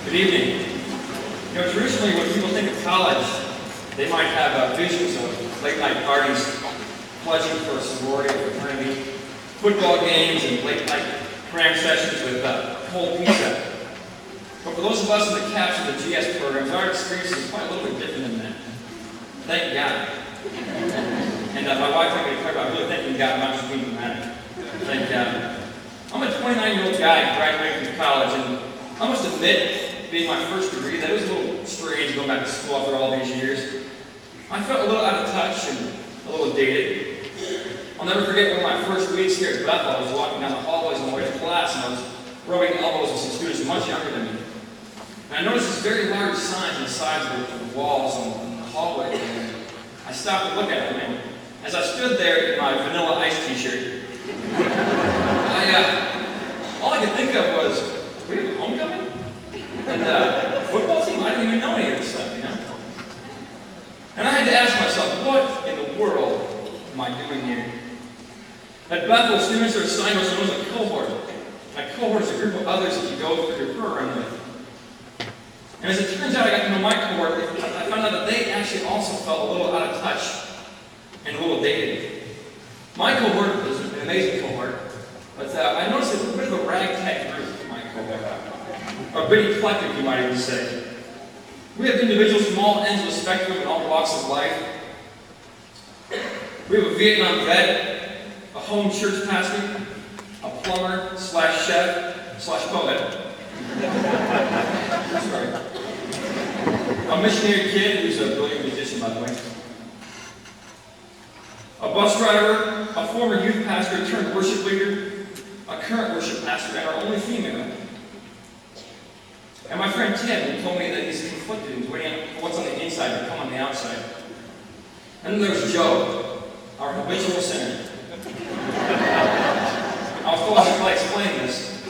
Good evening. Traditionally when people think of college, they might have visions of late-night parties, pledging for a sorority or fraternity, football games, and late-night cram sessions with cold pizza. But for those of us in the CAPS and the GS programs, our experience is quite a little bit different than that. Thank God. And my wife and I talk about really thanking God, not just being dramatic. Thank God. I'm a 29-year-old guy graduating from college, and I must admit, being my first degree, that it was a little strange going back to school after all these years. I felt a little out of touch and a little dated. I'll never forget one of my first weeks here at Bethel. I was walking down the hallways on the way to class, and I was rubbing elbows with some students much younger than me. And I noticed these very large signs on the sides of the walls on the hallway, and I stopped to look at them, and as I stood there in my Vanilla Ice t-shirt, all I could think of was, we have a homecoming? And football team? I didn't even know any of this stuff, And I had to ask myself, what in the world am I doing here? At Bethel, students are assigned what's known as a cohort. A cohort is a group of others that you go through your program with. And as it turns out, I got to know my cohort. I found out that they actually also felt a little out of touch and a little dated. My cohort was an amazing cohort, but I noticed a bit of a ragtag group in my cohort. A bit eclectic, you might even say. We have individuals from all ends of the spectrum and all walks of life. We have a Vietnam vet, a home church pastor, a plumber slash chef slash poet. Sorry. A missionary kid who's a brilliant musician, by the way. A bus driver, a former youth pastor turned worship leader, a current worship pastor, and our only female. And my friend Tim, who told me that he's conflicted and he's waiting for what's on the inside to come on the outside. And then there's Joe, our habitual sinner. I'll explain this.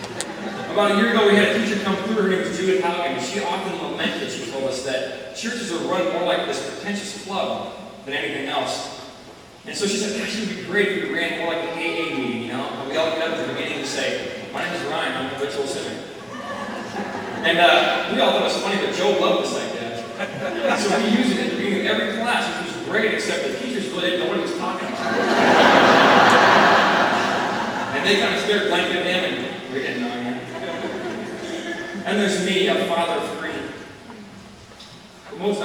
About a year ago, we had a teacher come through. Her name was Judith Haugen, and she often lamented, she told us, that churches are run more like this pretentious club than anything else. And so she said, gosh, it would be great if we ran more like an AA meeting, And we all get up at the beginning and say, my name is Ryan, I'm a habitual sinner. And we all thought it was funny, but Joe loved this like that. So we used it at the beginning of every class, which was great, except the teachers really didn't know what he was talking about. And they kind of stared blank at him, and we didn't know him. And there's me, a father of three. Most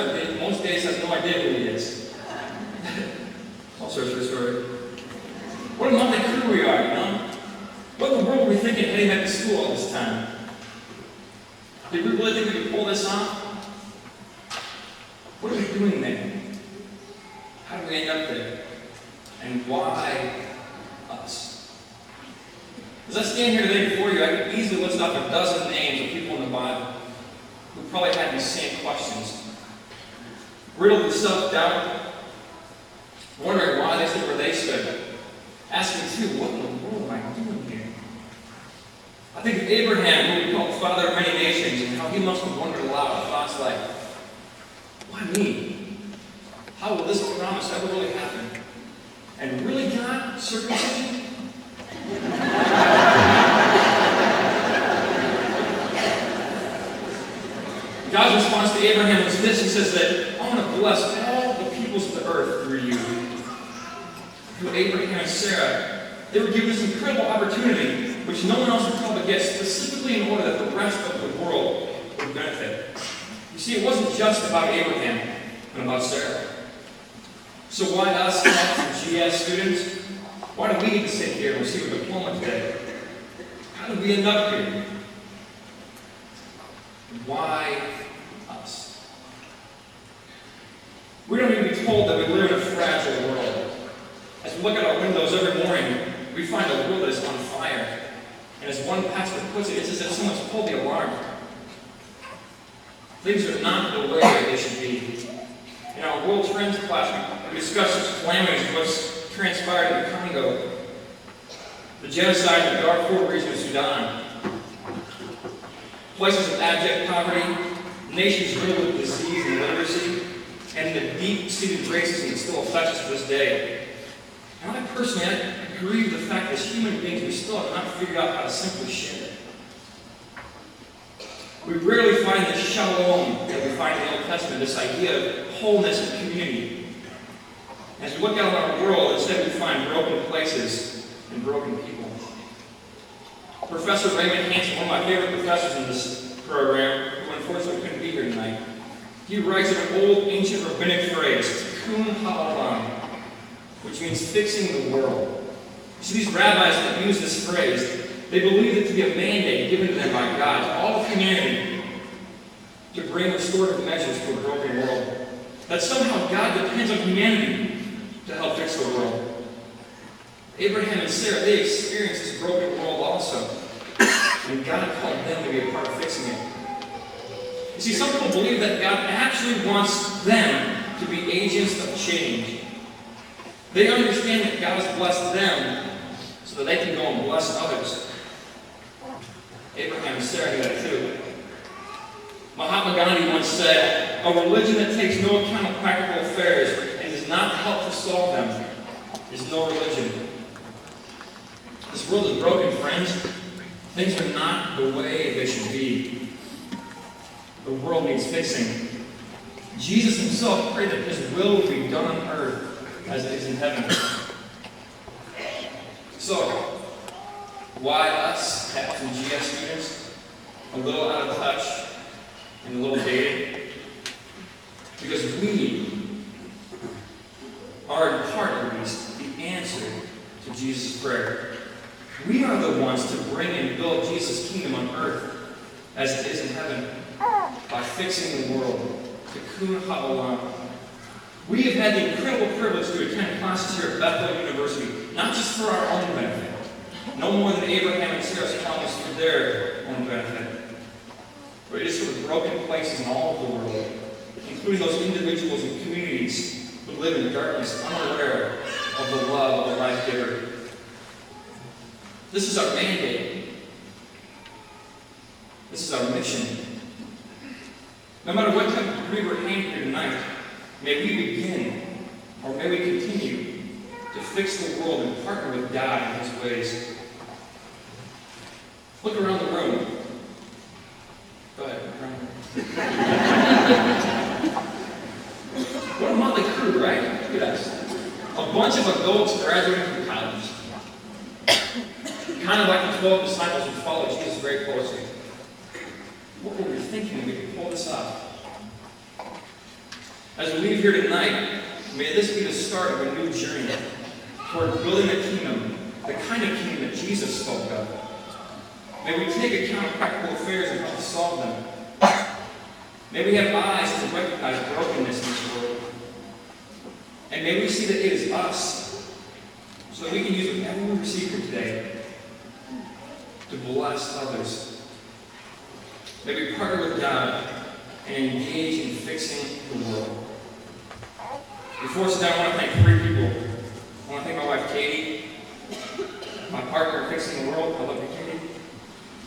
days has no idea who he is. I'll search for a story. What a motley crew we are, What in the world were we thinking heading back to school all this time? Did we really think we could pull this off? What are we doing there? How did we end up there? And why us? As I stand here today before you, I could easily list off a dozen names of people in the Bible who probably had these same questions. Riddled with self-doubt, wondering why they stood where they stood. Asking too, what in the world am I doing here? I think of Abraham, who we call the father of many nations, and how he must have wondered aloud thoughts like, why me? How will this promise ever really happen? And really, God, circumcision? God's response to Abraham was this. He says that I want to bless all the peoples of the earth through you. Through Abraham and Sarah, they were given this incredible opportunity which no one else would probably get, specifically in order that the rest of the world would benefit. You see, it wasn't just about Abraham and about Sarah. So why us, CAPS and GS students? Why do we need to sit here and receive a diploma today? How did we end up here? Why us? We don't need to be told that we live in a fragile world. As we look at our windows every morning, we find a world that is on fire. And as one pastor puts it, it's as if someone's pulled the alarm. Things are not the way they should be. In our world trends class, we discuss such calamities as what's transpired in the Congo, the genocide in the Darfur region of Sudan, places of abject poverty, nations riddled with disease and illiteracy, and the deep-seated racism that still affects us to this day. And I personally, I agree with the fact that as human beings, we still have not figured out how to simply share. We rarely find the shalom that we find in the Old Testament, this idea of wholeness and community. As we look out on our world, instead we find broken places and broken people. Professor Raymond Hanson, one of my favorite professors in this program, who unfortunately couldn't be here tonight, he writes of an old ancient rabbinic phrase, tikkun ha'olam, which means fixing the world. You see, these rabbis that use this phrase, they believed it to be a mandate given to them by God, to all of humanity, to bring restorative measures to a broken world. That somehow God depends on humanity to help fix the world. Abraham and Sarah, they experienced this broken world also, and God called them to be a part of fixing it. You see, some people believe that God actually wants them to be agents of change. They understand that God has blessed them so that they can go and bless others. Abraham and Sarah knew that too. Mahatma Gandhi once said, "A religion that takes no account of practical affairs and does not help to solve them is no religion." This world is broken, friends. Things are not the way they should be. The world needs fixing. Jesus himself prayed that his will would be done on earth as it is in heaven. So, why us, Captain GS students, a little out of touch and a little dated? Because we are, in part at least, the answer to Jesus' prayer. We are the ones to bring and build Jesus' kingdom on earth as it is in heaven by fixing the world. Tikkun ha'olam. We have had the incredible privilege to attend classes here at Bethel University, not just for our own benefit, no more than Abraham and Sarah's promise for their own benefit, but it is for the broken places in all of the world, including those individuals and communities who live in darkness, unaware of the love of the life giver. This is our mandate. This is our mission. No matter what type of degree we're handing here tonight, may we begin, or may we continue, to fix the world and partner with God in his ways. Look around the room. Go ahead. What a motley crew, right? Look at us. A bunch of adults graduating from college. Kind of like the 12 disciples who followed Jesus very closely. What were we thinking when we could pull this off? As we leave here tonight, may this be the start of a new journey toward building a kingdom, the kind of kingdom that Jesus spoke of. May we take account of practical affairs and help solve them. May we have eyes to recognize brokenness in this world. And may we see that it is us, so that we can use whatever we receive here today to bless others. May we partner with God and engage in fixing the world. Before I sit down, I want to thank 3 people. I want to thank my wife, Katie, my partner in fixing the world, I love you, Katie,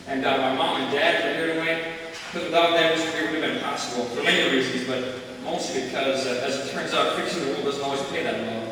and my mom and dad for here tonight. Because without them, this career would have been impossible for many reasons, but mostly because, as it turns out, fixing the world doesn't always pay that well.